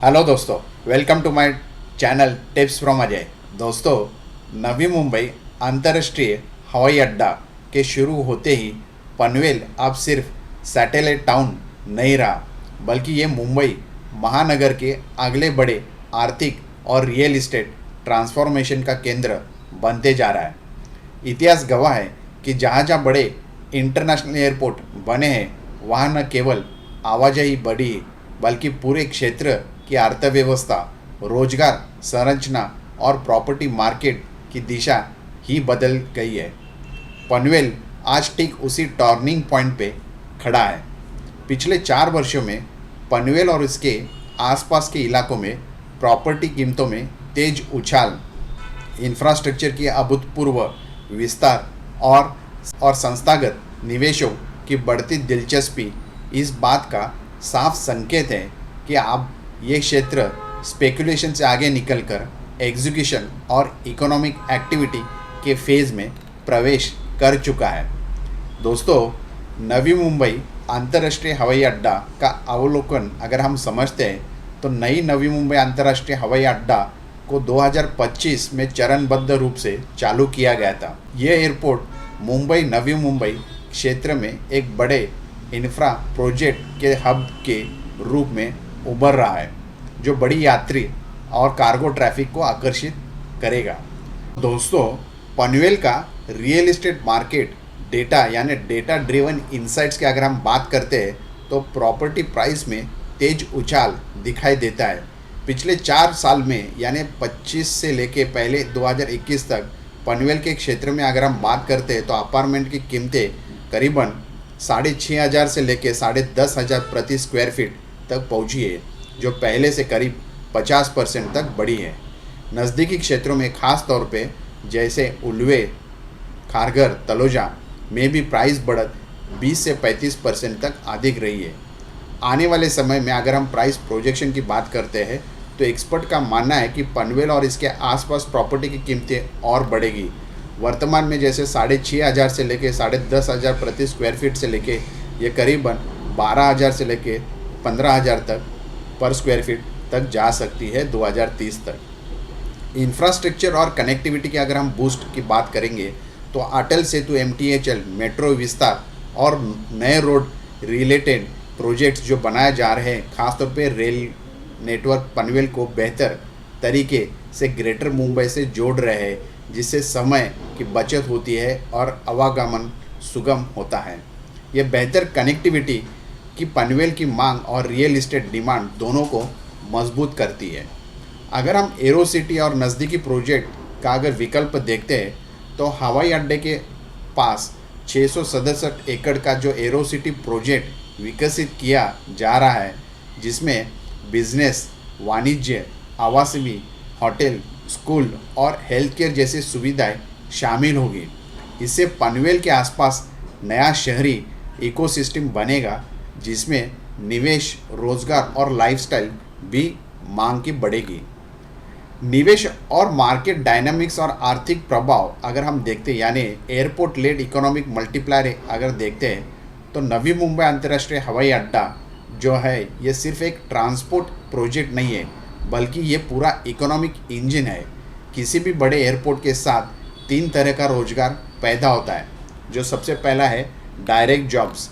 Hello दोस्तों, welcome to my channel tips from Ajay. दोस्तों, नवी मुंबई अंतर्राष्ट्रीय हवाई अड्डा के शुरू होते ही पनवेल अब सिर्फ सैटेलाइट टाउन नहीं रहा, बल्कि ये मुंबई महानगर के अगले बड़े आर्थिक और रियल इस्टेट ट्रांसफॉर्मेशन का केंद्र बनते जा रहा है। इतिहास गवाह है कि जहाँ जहाँ बड़े इंटरनेशनल एयरपोर्ट बने हैं, वहाँ न केवल आवाजाही बढ़ी, बल्कि पूरे क्षेत्र की अर्थव्यवस्था, रोजगार संरचना और प्रॉपर्टी मार्केट की दिशा ही बदल गई है। पनवेल आज ठीक उसी टर्निंग पॉइंट पे खड़ा है। पिछले 4 वर्षों में पनवेल और इसके आसपास के इलाकों में प्रॉपर्टी कीमतों में तेज उछाल, इंफ्रास्ट्रक्चर की अभूतपूर्व विस्तार और संस्थागत निवेशों की बढ़ती दिलचस्पी इस बात का साफ संकेत है कि अब ये क्षेत्र स्पेकुलेशन से आगे निकलकर एग्जीक्यूशन और इकोनॉमिक एक्टिविटी के फेज़ में प्रवेश कर चुका है। दोस्तों, नवी मुंबई अंतर्राष्ट्रीय हवाई अड्डा का अवलोकन अगर हम समझते हैं तो नई नवी मुंबई अंतर्राष्ट्रीय हवाई अड्डा को 2025 में चरणबद्ध रूप से चालू किया गया था। यह एयरपोर्ट मुंबई नवी मुंबई क्षेत्र में एक बड़े इंफ्रा प्रोजेक्ट के हब के रूप में उभर रहा है, जो बड़ी यात्री और कार्गो ट्रैफिक को आकर्षित करेगा। दोस्तों, पनवेल का रियल इस्टेट मार्केट डेटा यानी डेटा ड्रिवन इनसाइट्स की अगर हम बात करते हैं तो प्रॉपर्टी प्राइस में तेज उछाल दिखाई देता है। पिछले 4 साल में यानी 25 से लेके पहले 2021 तक पनवेल के क्षेत्र में अगर हम बात करते हैं तो अपार्टमेंट की कीमतें करीबन 6,500 से लेके 10,500 प्रति स्क्वायर फीट तक पहुंची है, जो पहले से करीब 50% तक बढ़ी है। नज़दीकी क्षेत्रों में खास तौर पे जैसे उल्वे, खारघर, तलोजा में भी प्राइस बढ़त 20 से 35% तक अधिक रही है। आने वाले समय में अगर हम प्राइस प्रोजेक्शन की बात करते हैं तो एक्सपर्ट का मानना है कि पनवेल और इसके आसपास प्रॉपर्टी की कीमतें और बढ़ेगी। वर्तमान में जैसे 6,500 से लेके 10,500 प्रति स्क्वायर फीट से लेके ये करीबन 12,000 से लेके 15,000 तक पर स्क्वायर फीट तक जा सकती है 2030 तक। इंफ्रास्ट्रक्चर और कनेक्टिविटी की अगर हम बूस्ट की बात करेंगे तो अटल सेतु, MTHL, मेट्रो विस्तार और नए रोड रिलेटेड प्रोजेक्ट्स जो बनाए जा रहे हैं, खासतौर पे रेल नेटवर्क पनवेल को बेहतर तरीके से ग्रेटर मुंबई से जोड़ रहे हैं, जिससे समय की बचत होती है और आवागमन सुगम होता है। यह बेहतर कनेक्टिविटी की पनवेल की मांग और रियल इस्टेट डिमांड दोनों को मजबूत करती है। अगर हम एरो सिटी और नज़दीकी प्रोजेक्ट का अगर विकल्प देखते हैं तो हवाई अड्डे के पास 667 एकड़ का जो एरो सिटी प्रोजेक्ट विकसित किया जा रहा है, जिसमें बिजनेस, वाणिज्य, आवासीय, होटल, स्कूल और हेल्थ केयर जैसी सुविधाएं शामिल होगी। इससे पनवेल के आसपास नया शहरी इकोसिस्टम बनेगा, जिसमें निवेश, रोजगार और लाइफस्टाइल भी मांग की बढ़ेगी। निवेश और मार्केट डायनामिक्स और आर्थिक प्रभाव अगर हम देखते हैं, यानी एयरपोर्ट लेड इकोनॉमिक मल्टीप्लायर अगर देखते हैं तो नवी मुंबई अंतर्राष्ट्रीय हवाई अड्डा जो है ये सिर्फ एक ट्रांसपोर्ट प्रोजेक्ट नहीं है, बल्कि ये पूरा इकोनॉमिक इंजन है। किसी भी बड़े एयरपोर्ट के साथ 3 तरह का रोजगार पैदा होता है। जो सबसे पहला है डायरेक्ट जॉब्स,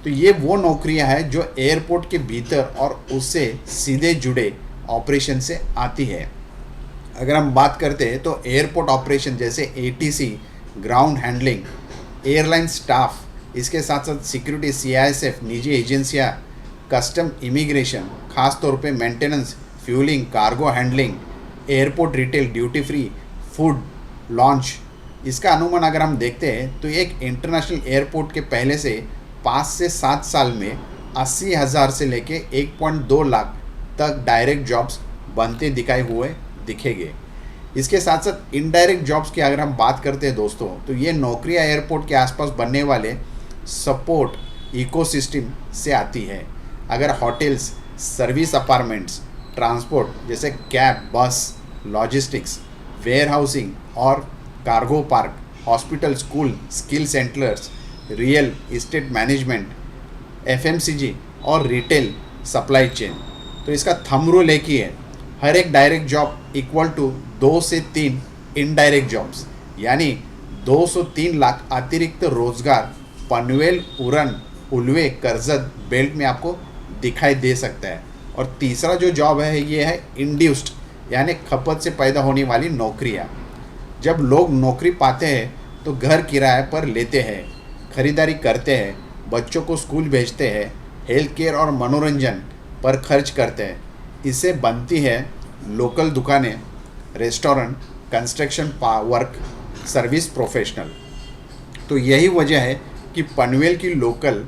तो ये वो नौकरियां हैं जो एयरपोर्ट के भीतर और उससे सीधे जुड़े ऑपरेशन से आती है। अगर हम बात करते हैं तो एयरपोर्ट ऑपरेशन जैसे ATC, ground handling, airline staff, इसके साथ साथ सिक्योरिटी, CISF, निजी एजेंसियां, कस्टम, इमिग्रेशन, खास तौर पे maintenance, fuelling, cargo handling, airport retail, duty free, food, launch. इसका अनुमान अगर हम देखते हैं तो एक इंटरनेशनल एयरपोर्ट के पहले से 5 से 7 साल में 80,000 से लेके 1.2 लाख तक डायरेक्ट जॉब्स बनते दिखेंगे। इसके साथ साथ इनडायरेक्ट जॉब्स की अगर हम बात करते हैं दोस्तों, तो ये नौकरियां एयरपोर्ट के आसपास बनने वाले सपोर्ट इकोसिस्टम से आती है। अगर होटल्स, सर्विस अपार्टमेंट्स, ट्रांसपोर्ट जैसे कैब, बस, लॉजिस्टिक्स, वेयर हाउसिंग और cargo park, hospital, school, skill centres, real estate management, FMCG और रिटेल सप्लाई चेन, तो इसका थंब रूल एक ही है, हर एक डायरेक्ट जॉब इक्वल टू 2 से 3 इनडायरेक्ट जॉब्स, यानी 203 लाख अतिरिक्त रोजगार पनवेल, उरण, उल्वे, कर्जत बेल्ट में आपको दिखाई दे सकता है। और तीसरा जो जॉब है ये है इंड्यूस्ड, यानी खपत से पैदा होने वाली नौकरियां। जब लोग नौकरी पाते हैं तो घर किराए पर लेते हैं, खरीदारी करते हैं, बच्चों को स्कूल भेजते हैं, हेल्थ केयर और मनोरंजन पर खर्च करते हैं। इससे बनती है लोकल दुकानें, restaurant, construction work, service professional. तो यही वजह है कि पनवेल की लोकल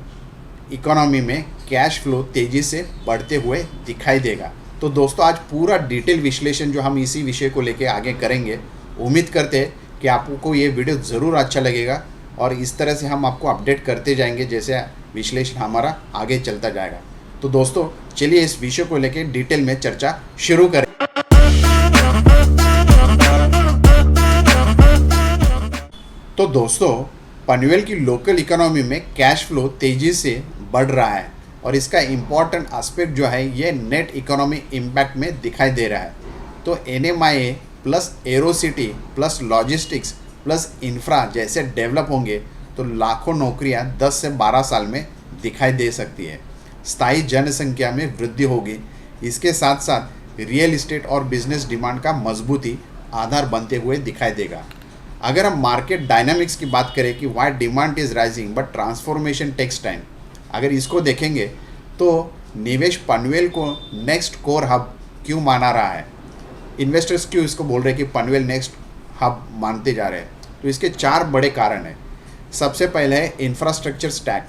इकोनॉमी में कैश फ्लो तेज़ी से बढ़ते हुए दिखाई देगा। तो दोस्तों आज पूरा डिटेल विश्लेषण जो हम इसी विषय को लेके आगे करेंगे। उम्मीद करते हैं कि आपको ये वीडियो ज़रूर अच्छा लगेगा और इस तरह से हम आपको अपडेट करते जाएंगे जैसे विश्लेषण हमारा आगे चलता जाएगा। तो दोस्तों चलिए इस विषय को लेके डिटेल में चर्चा शुरू करें। तो दोस्तों पनवेल की लोकल इकोनॉमी में कैश फ्लो तेज़ी से बढ़ रहा है और इसका इम्पॉर्टेंट एस्पेक्ट जो है ये नेट इकोनॉमी इम्पैक्ट में दिखाई दे रहा है। तो NMIA plus Aerocity plus logistics plus infra जैसे डेवलप होंगे तो लाखों नौकरियां 10 से 12 साल में दिखाई दे सकती है। स्थायी जनसंख्या में वृद्धि होगी। इसके साथ साथ रियल इस्टेट और बिजनेस डिमांड का मजबूती आधार बनते हुए दिखाई देगा। अगर हम मार्केट डायनामिक्स की बात करें कि why demand is rising but transformation takes time, अगर इसको देखेंगे तो निवेश पनवेल को नेक्स्ट कोर हब क्यों माना रहा है, इन्वेस्टर्स क्यों इसको बोल रहे हैं कि पनवेल नेक्स्ट हब मानते जा रहे हैं, तो इसके 4 बड़े कारण हैं। सबसे पहले है infrastructure stack.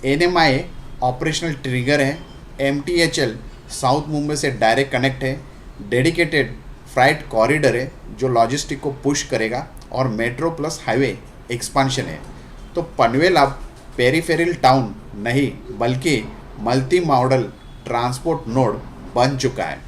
NMIA operational trigger है, MTHL साउथ मुंबई से डायरेक्ट कनेक्ट है, डेडिकेटेड फ्राइट कॉरिडोर है जो लॉजिस्टिक को पुश करेगा और मेट्रो प्लस हाईवे एक्सपांशन है। तो पनवेल अब पेरिफेरल टाउन नहीं बल्कि मल्टी मॉडल ट्रांसपोर्ट नोड बन चुका है।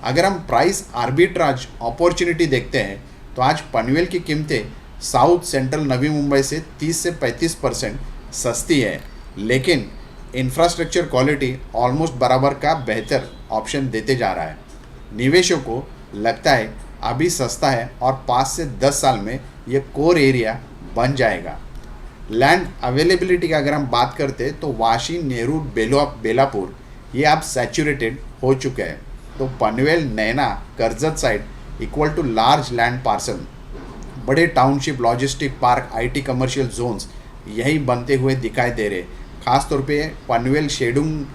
अगर हम प्राइस आर्बिट्राज अपॉर्चुनिटी देखते हैं तो आज पनवेल की कीमतें साउथ सेंट्रल नवी मुंबई से 30 से 35% सस्ती है, लेकिन इंफ्रास्ट्रक्चर क्वालिटी ऑलमोस्ट बराबर का बेहतर ऑप्शन देते जा रहा है। निवेशकों को लगता है अभी सस्ता है और 5 से 10 साल में ये कोर एरिया बन जाएगा। लैंड अवेलेबिलिटी की अगर हम बात करते हैं तो वाशी, नेहरू, बेलापुर ये अब सैचुरेटेड हो चुके हैं। तो Panvel, Naina, Karjat side equal to large land parcel, बड़े township, logistic park, IT commercial zones यही बनते हुए दिखाई दे रहे। खासतौर पे पनवेल शेडुंग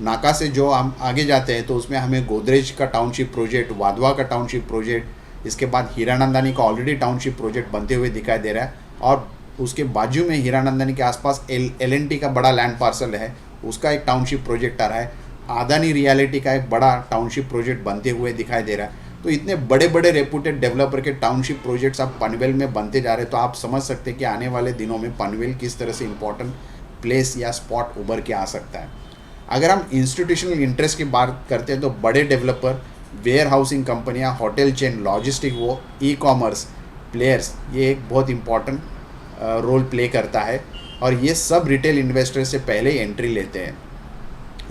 नाका से जो हम आगे जाते हैं तो उसमें हमें गोदरेज का टाउनशिप प्रोजेक्ट, वाधवा का टाउनशिप प्रोजेक्ट, इसके बाद हीरानंदानी का ऑलरेडी टाउनशिप प्रोजेक्ट बनते हुए दिखाई दे रहा है और उसके बाजू में हीरानंदानी के आसपास LNT का बड़ा लैंड पार्सल है, उसका एक टाउनशिप प्रोजेक्ट आ रहा है। आदानी रियलिटी का एक बड़ा टाउनशिप प्रोजेक्ट बनते हुए दिखाई दे रहा है। तो इतने बड़े बड़े रेपुटेड डेवलपर के टाउनशिप प्रोजेक्ट्स अब पनवेल में बनते जा रहे हैं। तो आप समझ सकते हैं कि आने वाले दिनों में पनवेल किस तरह से इंपॉर्टेंट प्लेस या स्पॉट उभर के आ सकता है। अगर हम इंस्टीट्यूशनल इंटरेस्ट की बात करते हैं तो बड़े डेवलपर, वेयर हाउसिंग कंपनियां, होटल चेन, लॉजिस्टिक, वो ई-कॉमर्स प्लेयर्स, ये एक बहुत इंपॉर्टेंट रोल प्ले करता है और ये सब रिटेल इन्वेस्टर से पहले ही एंट्री लेते हैं।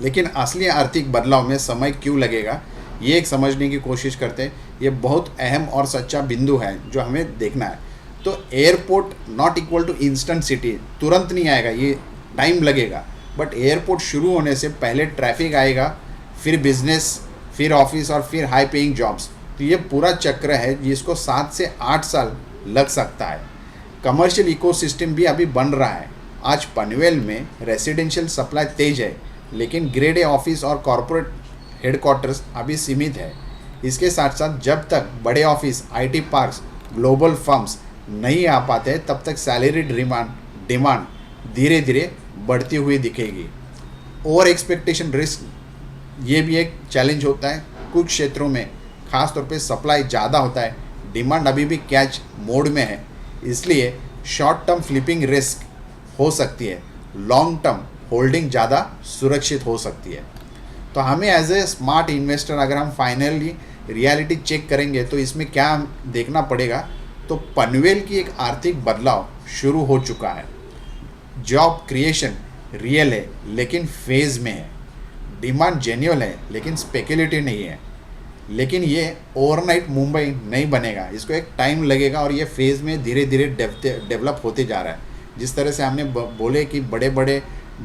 लेकिन असली आर्थिक बदलाव में समय क्यों लगेगा, ये एक समझने की कोशिश करते हैं। ये बहुत अहम और सच्चा बिंदु है जो हमें देखना है। तो airport not equal to instant city, तुरंत नहीं आएगा, ये टाइम लगेगा। बट एयरपोर्ट शुरू होने से पहले ट्रैफिक आएगा, फिर बिजनेस, फिर ऑफिस और फिर हाई पेइंग जॉब्स। तो ये पूरा चक्र है जिसको 7 से 8 साल लग सकता है। कमर्शियल इकोसिस्टम भी अभी बन रहा है। आज पनवेल में रेसिडेंशियल सप्लाई तेज है, लेकिन ग्रेड ए ऑफिस और कॉरपोरेट हेडक्वार्टर्स अभी सीमित है। इसके साथ साथ जब तक बड़े office, IT parks, global firms नहीं आ पाते तब तक सैलरी डिमांड धीरे धीरे बढ़ती हुई दिखेगी। ओवर एक्सपेक्टेशन रिस्क ये भी एक चैलेंज होता है। कुछ क्षेत्रों में खास तौर पे सप्लाई ज़्यादा होता है, डिमांड अभी भी कैच मोड में है, इसलिए शॉर्ट टर्म फ्लिपिंग रिस्क हो सकती है, लॉन्ग टर्म होल्डिंग ज़्यादा सुरक्षित हो सकती है। तो हमें एज ए स्मार्ट इन्वेस्टर अगर हम फाइनली रियलिटी चेक करेंगे तो इसमें क्या देखना पड़ेगा, तो पनवेल की एक आर्थिक बदलाव शुरू हो चुका है। जॉब क्रिएशन रियल है लेकिन फेज़ में है। डिमांड जेन्युइन है लेकिन स्पेकुलेटिव नहीं है। लेकिन ये ओवरनाइट मुंबई नहीं बनेगा, इसको एक टाइम लगेगा और ये फेज़ में धीरे धीरे डेवलप होते जा रहा है। जिस तरह से हमने बोले कि बड़े बड़े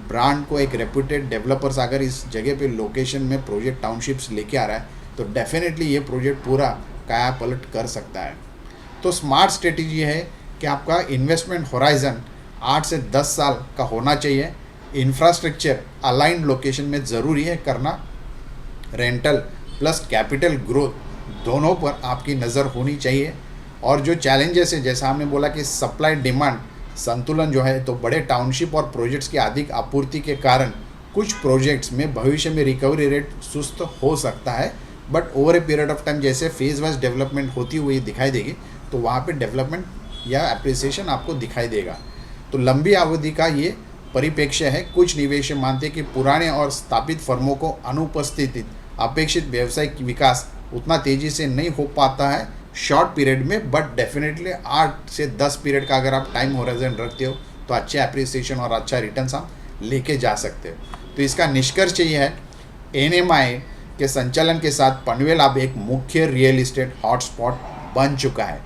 ब्रांड को एक रेप्यूटेड डेवलपर्स अगर इस जगह पे लोकेशन में प्रोजेक्ट टाउनशिप्स लेके आ रहा है तो डेफिनेटली ये प्रोजेक्ट पूरा काया पलट कर सकता है। तो स्मार्ट स्ट्रेटेजी है कि आपका इन्वेस्टमेंट होराइजन 8 से 10 साल का होना चाहिए। इंफ्रास्ट्रक्चर अलाइंड लोकेशन में ज़रूरी है करना। रेंटल प्लस कैपिटल ग्रोथ दोनों पर आपकी नज़र होनी चाहिए। और जो चैलेंजेस है, जैसा हमने बोला कि सप्लाई डिमांड संतुलन जो है, तो बड़े टाउनशिप और प्रोजेक्ट्स की अधिक आपूर्ति के कारण कुछ प्रोजेक्ट्स में भविष्य में रिकवरी रेट सुस्त हो सकता है, but over a period of time जैसे फेज वाइज डेवलपमेंट होती हुई दिखाई देगी तो वहाँ पे डेवलपमेंट या एप्रिसिएशन आपको दिखाई देगा। तो लंबी अवधि का ये परिप्रेक्ष्य है। कुछ निवेशक मानते हैं कि पुराने और स्थापित फर्मों को अनुपस्थित अपेक्षित व्यावसायिक विकास उतना तेज़ी से नहीं हो पाता है शॉर्ट पीरियड में, बट डेफिनेटली 8 से 10 पीरियड का अगर आप टाइम होराइजन रखते हो तो अच्छे एप्रिसिएशन और अच्छा रिटर्न्स आप लेके जा सकते हो। तो इसका निष्कर्ष ये है, एनएमआई के संचालन के साथ पनवेल अब एक मुख्य रियल इस्टेट हॉटस्पॉट बन चुका है।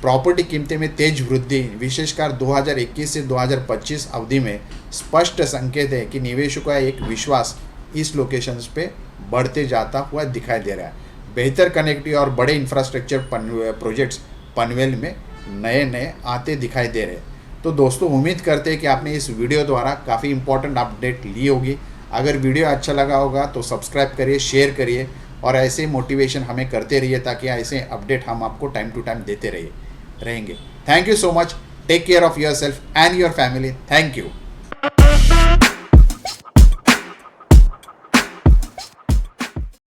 प्रॉपर्टी कीमतें में तेज वृद्धि विशेषकर 2021 से 2025 अवधि में स्पष्ट संकेत है कि निवेशकों का एक विश्वास इस लोकेशंस पे बढ़ते जाता हुआ दिखाई दे रहा है। बेहतर कनेक्टिविटी और बड़े इंफ्रास्ट्रक्चर प्रोजेक्ट्स पनवेल में नए नए आते दिखाई दे रहे हैं। तो दोस्तों, उम्मीद करते हैं कि आपने इस वीडियो द्वारा काफ़ी इंपॉर्टेंट अपडेट ली होगी। अगर वीडियो अच्छा लगा होगा तो सब्सक्राइब करिए, शेयर करिए और ऐसे मोटिवेशन हमें करते रहिए ताकि ऐसे अपडेट हम आपको टाइम टू टाइम देते रहेंगे। Thank you so much. Take care of yourself and your family. Thank you.